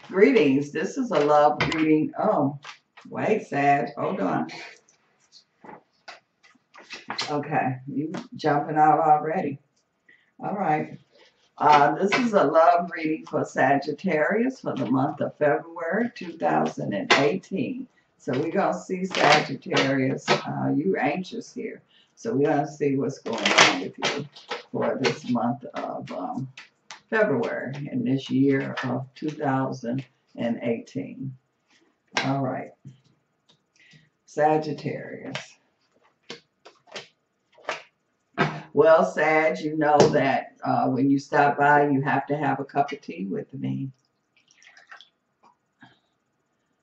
Greetings. This is a love reading. Oh, wait, Sag. Hold on. Okay, you jumping out already. All right. This is a love reading for Sagittarius for the month of February 2018. So we're going to see Sagittarius. You're anxious here. So we're going to see what's going on with you for this month of February in this year of 2018. All right. Sagittarius. Well, Sag, you know that when you stop by, you have to have a cup of tea with me.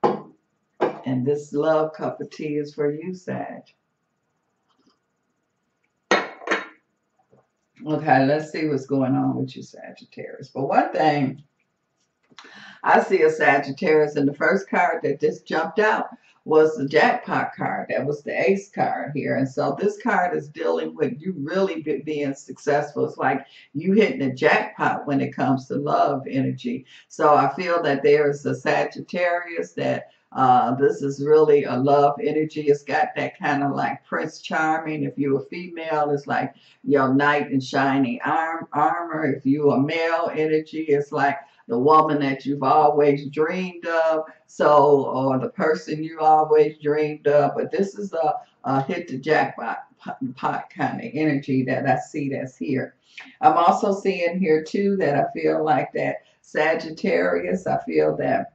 And this love cup of tea is for you, Sag. Okay, let's see what's going on with you, Sagittarius. But one thing, I see a Sagittarius, and the first card that just jumped out was the jackpot card. That was the ace card here. And so this card is dealing with you really being successful. It's like you hitting the jackpot when it comes to love energy. So I feel that there is a Sagittarius that this is really a love energy. It's got that kind of like Prince Charming. If you're a female, it's like your knight in shining armor. If you're a male energy, it's like the woman that you've always dreamed of, so, or the person you always dreamed of. But this is a hit the jackpot pot kind of energy that I see that's here. I'm also seeing here too that I feel like that Sagittarius, I feel that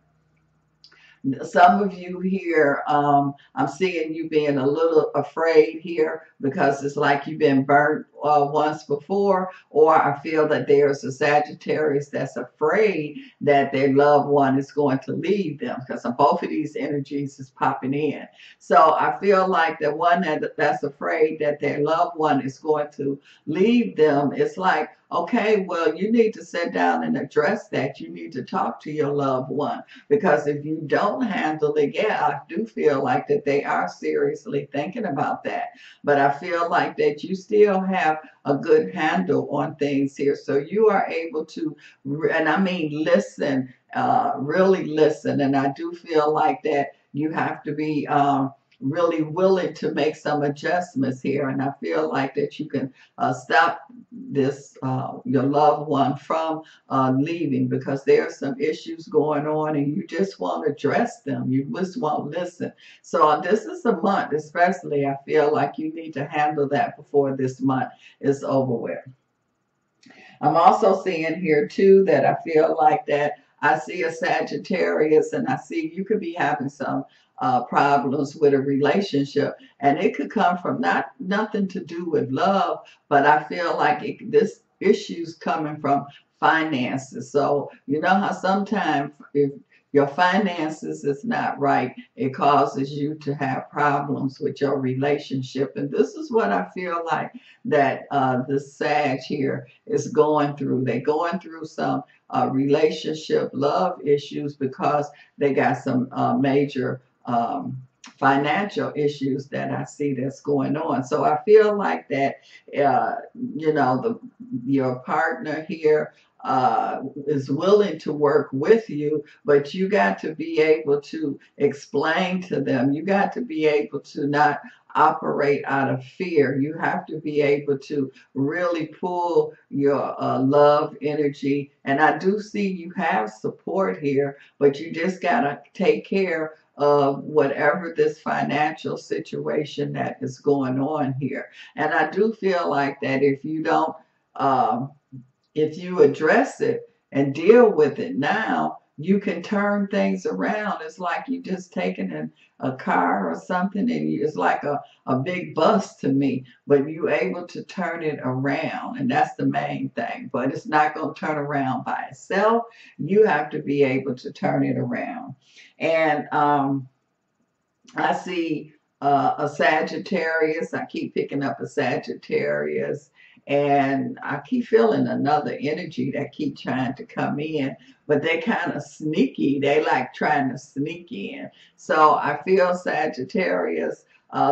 some of you here, I'm seeing you being a little afraid here because it's like you've been burnt once before, or I feel that there's a Sagittarius that's afraid that their loved one is going to leave them, because both of these energies is popping in. So I feel like the one that's afraid that their loved one is going to leave them, it's like, okay, well, you need to sit down and address that. You need to talk to your loved one, because if you don't handle it, yeah, I do feel like that they are seriously thinking about that. But I feel like that you still have a good handle on things here. So you are able to, and I mean, listen, really listen. And I do feel like that you have to be really willing to make some adjustments here. And I feel like that you can stop this, your loved one from leaving, because there are some issues going on and you just won't address them. You just won't listen. So this is a month, especially, I feel like you need to handle that before this month is over with. I'm also seeing here too that I feel like that I see a Sagittarius, and I see you could be having some problems with a relationship, and it could come from nothing to do with love, but I feel like this issue's coming from finances. So you know how sometimes if your finances is not right, it causes you to have problems with your relationship. And this is what I feel like that the Sag here is going through. They're going through some relationship love issues because they got some major financial issues that I see that's going on. So I feel like that, you know, your partner here is willing to work with you, but you got to be able to explain to them. You got to be able to not operate out of fear. You have to be able to really pull your love energy. And I do see you have support here, but you just got to take care of whatever this financial situation that is going on here. And I do feel like that if you don't, if you address it and deal with it now, you can turn things around. It's like you just taking a car or something, and it's like a big bus to me, but you're able to turn it around, and that's the main thing. But it's not going to turn around by itself. You have to be able to turn it around. And I see a Sagittarius. I keep picking up a Sagittarius. And I keep feeling another energy that keep trying to come in, but they kind of sneaky. They like trying to sneak in. So I feel Sagittarius,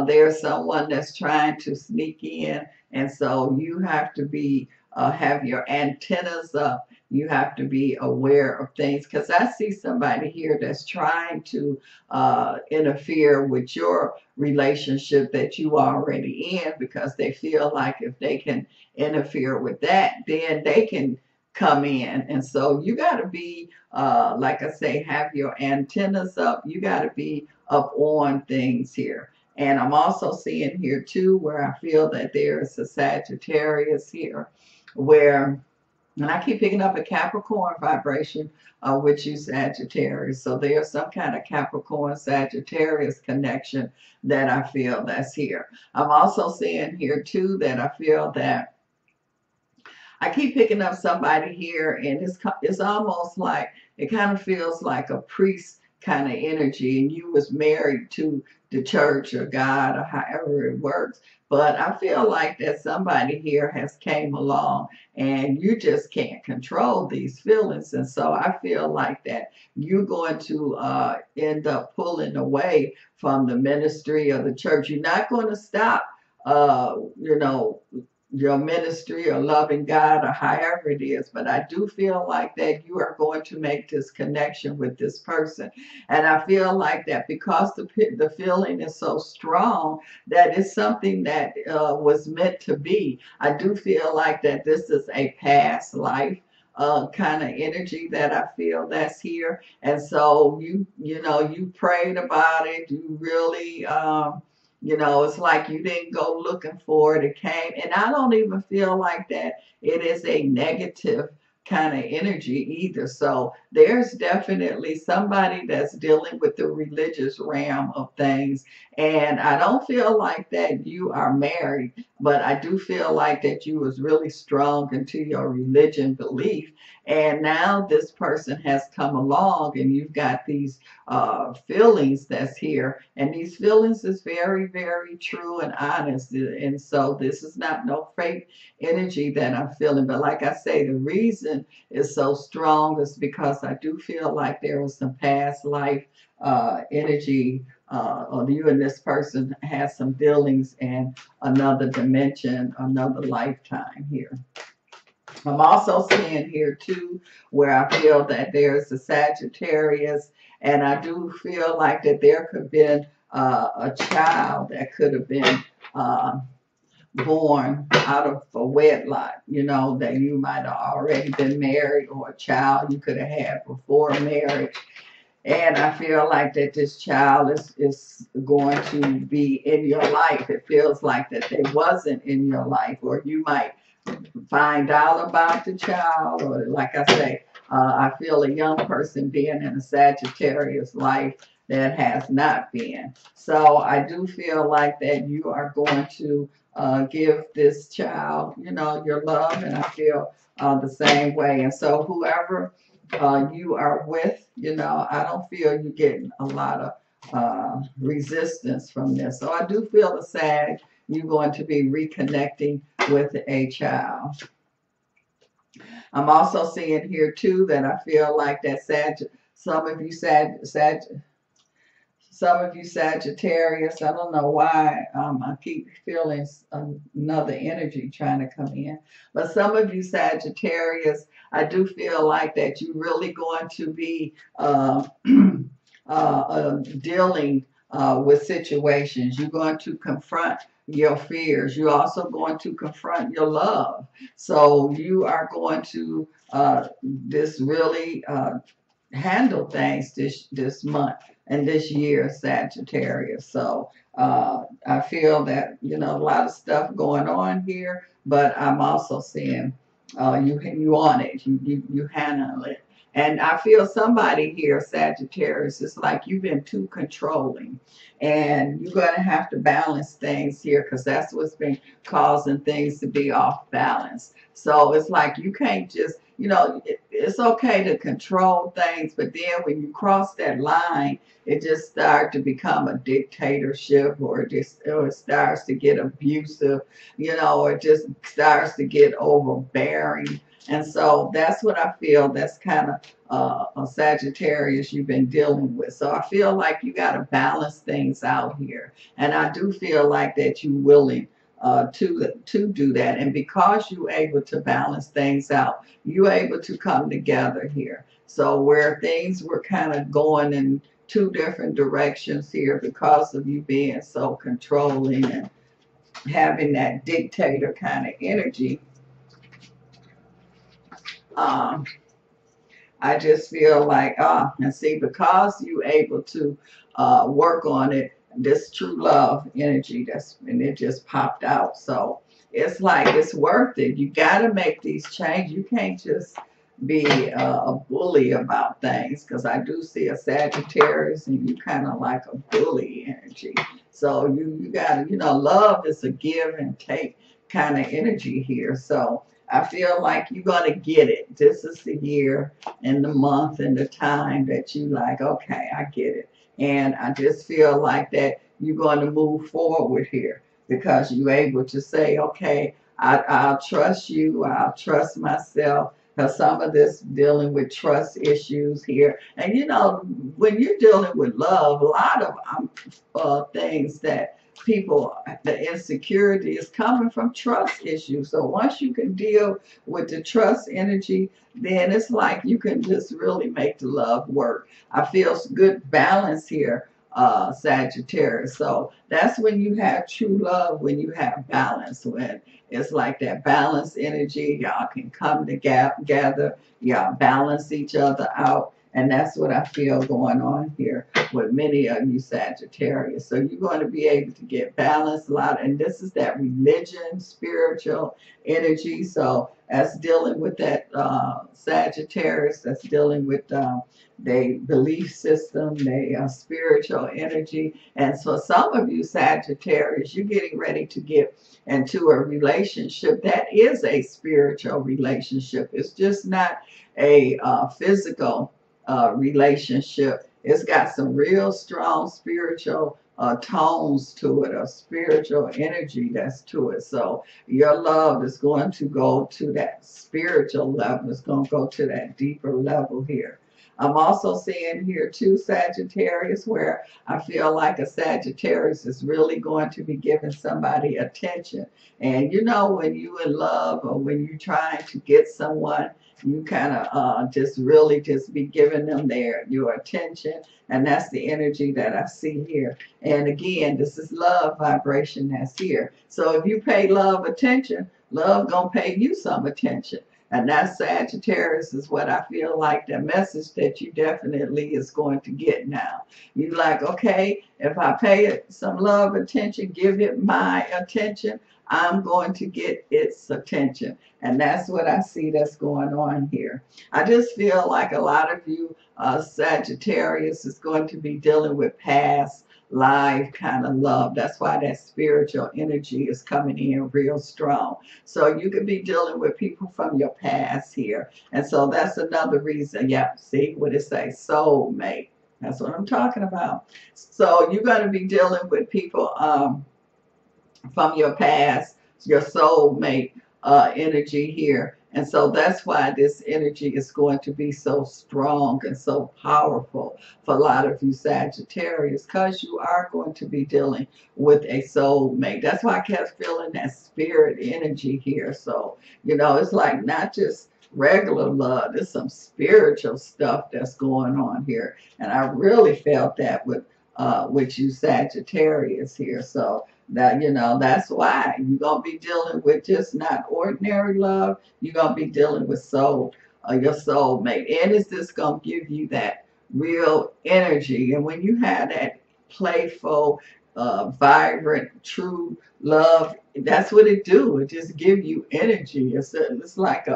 there's someone that's trying to sneak in. And so you have to be, have your antennas up. You have to be aware of things, because I see somebody here that's trying to interfere with your relationship that you already in, because they feel like if they can interfere with that, then they can come in. And so you got to be, like I say, have your antennas up. You got to be up on things here. And I'm also seeing here too where I feel that there is a Sagittarius here where, and I keep picking up a Capricorn vibration with you, Sagittarius. So there's some kind of Capricorn Sagittarius connection that I feel that's here. I'm also seeing here too that I feel that I keep picking up somebody here, and it's almost like, it kind of feels like a priest kind of energy, and you was married to the church or God or however it works. But I feel like that somebody here has came along and you just can't control these feelings. And so I feel like that you're going to end up pulling away from the ministry of the church. You're not going to stop, you know, your ministry or loving God or however it is, but I do feel like that you are going to make this connection with this person. And I feel like that because the feeling is so strong, that it's something that was meant to be. I do feel like that this is a past life kind of energy that I feel that's here. And so you know, you prayed about it, you really you know, it's like you didn't go looking for it. It came. And I don't even feel like that it is a negative kind of energy either. So there's definitely somebody that's dealing with the religious realm of things. And I don't feel like that you are married, but I do feel like that you was really strong into your religion belief. And now this person has come along and you've got these feelings that's here, and these feelings is very, very true and honest. And so this is not no fake energy that I'm feeling. But like I say, the reason is so strong is because I do feel like there was some past life energy, or you and this person has some dealings in another dimension, another lifetime here. I'm also seeing here too where I feel that there's a Sagittarius, and I do feel like that there could have been a child that could have been born out of a wedlock, you know, that you might have already been married, or a child you could have had before marriage. And I feel like that this child is going to be in your life. It feels like that they wasn't in your life, or you might find out about the child, or like I say, I feel a young person being in a Sagittarius life that has not been. So I do feel like that you are going to give this child, you know, your love, and I feel the same way. And so whoever you are with, you know, I don't feel you getting a lot of resistance from this. So I do feel the Sag, you're going to be reconnecting with a child. I'm also seeing here too that I feel like that some of you Sagittarius, I don't know why, I keep feeling another energy trying to come in. But some of you Sagittarius, I do feel like that you're really going to be dealing with situations. You're going to confront your fears. You're also going to confront your love. So you are going to this really handle things this month and this year, Sagittarius. So I feel that, you know, a lot of stuff going on here, but I'm also seeing you on it, you handle it. And I feel somebody here, Sagittarius, it's like you've been too controlling, and you're going to have to balance things here, because that's what's been causing things to be off balance. So it's like you can't just, you know, it's okay to control things, but then when you cross that line, it just starts to become a dictatorship, or it starts to get abusive, you know, or it just starts to get overbearing. And so that's what I feel. That's kind of a Sagittarius you've been dealing with. So I feel like you got to balance things out here. And I do feel like that you're willing to do that. And because you're able to balance things out, you're able to come together here. So where things were kind of going in two different directions here because of you being so controlling and having that dictator kind of energy, I just feel like, and see, because you're able to work on it, this true love energy, and it just popped out. So it's like, it's worth it. You got to make these changes. You can't just be a bully about things, because I do see a Sagittarius and you kind of like a bully energy. So you got to, love is a give and take kind of energy here. So I feel like you're going to get it. This is the year and the month and the time that you like, okay, I get it. And I just feel like that you're going to move forward here because you're able to say, okay, I'll trust you. I'll trust myself. Because some of this dealing with trust issues here. And when you're dealing with love, a lot of things that people, the insecurity is coming from trust issues. So once you can deal with the trust energy, then it's like you can just really make the love work. I feel good balance here, Sagittarius. So that's when you have true love, when you have balance, when it's like that balance energy. Y'all can come together, y'all balance each other out. And that's what I feel going on here with many of you Sagittarius. So you're going to be able to get balanced a lot. And this is that religion, spiritual energy. So that's dealing with that Sagittarius, that's dealing with their belief system, their spiritual energy. And so some of you Sagittarius, you're getting ready to get into a relationship that is a spiritual relationship. It's just not a physical relationship. It's got some real strong spiritual tones to it, a spiritual energy that's to it. So your love is going to go to that spiritual level. It's going to go to that deeper level here. I'm also seeing here too, Sagittarius, where I feel like a Sagittarius is really going to be giving somebody attention. And when you in love or when you're trying to get someone, you kind of just really just be giving them your attention. And that's the energy that I see here. And again, this is love vibration that's here. So if you pay love attention, love gonna pay you some attention. And that Sagittarius is what I feel like the message that you definitely is going to get now. You like, okay, if I pay it some love attention, give it my attention, I'm going to get its attention. And that's what I see that's going on here. I just feel like a lot of you Sagittarius is going to be dealing with past live kind of love. That's why that spiritual energy is coming in real strong. So you could be dealing with people from your past here. And so that's another reason. Yeah, see what it says, soulmate. That's what I'm talking about. So you're going to be dealing with people from your past, your soulmate energy here. And so that's why this energy is going to be so strong and so powerful for a lot of you Sagittarius, because you are going to be dealing with a soulmate. That's why I kept feeling that spirit energy here. So, it's like not just regular love, there's some spiritual stuff that's going on here. And I really felt that with you Sagittarius here. So that, that's why you're going to be dealing with just not ordinary love. You're going to be dealing with your soulmate. And it's just going to give you that real energy. And when you have that playful, vibrant, true love, that's what it do. It just give you energy. It's like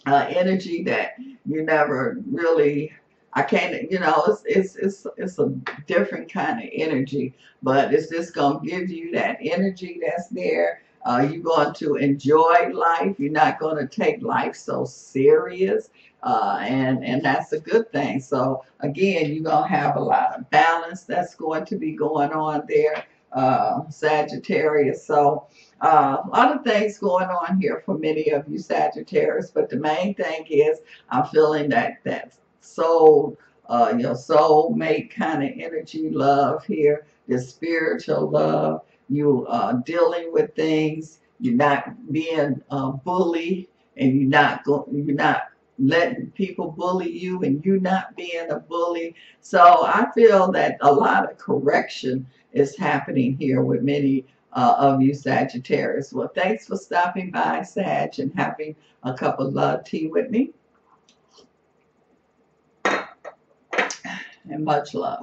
energy that you never really, I can't, it's a different kind of energy, but it's just going to give you that energy that's there. You're going to enjoy life. You're not going to take life so serious. And that's a good thing. So again, you're going to have a lot of balance that's going to be going on there, Sagittarius. So a lot of things going on here for many of you Sagittarius, but the main thing is I'm feeling that soul, your soulmate kind of energy love here, this spiritual love. You are dealing with things. You're not being bullied, and you're not letting people bully you, and you not being a bully. So I feel that a lot of correction is happening here with many of you Sagittarius. Well, thanks for stopping by, Sag, and having a cup of love tea with me. And much love.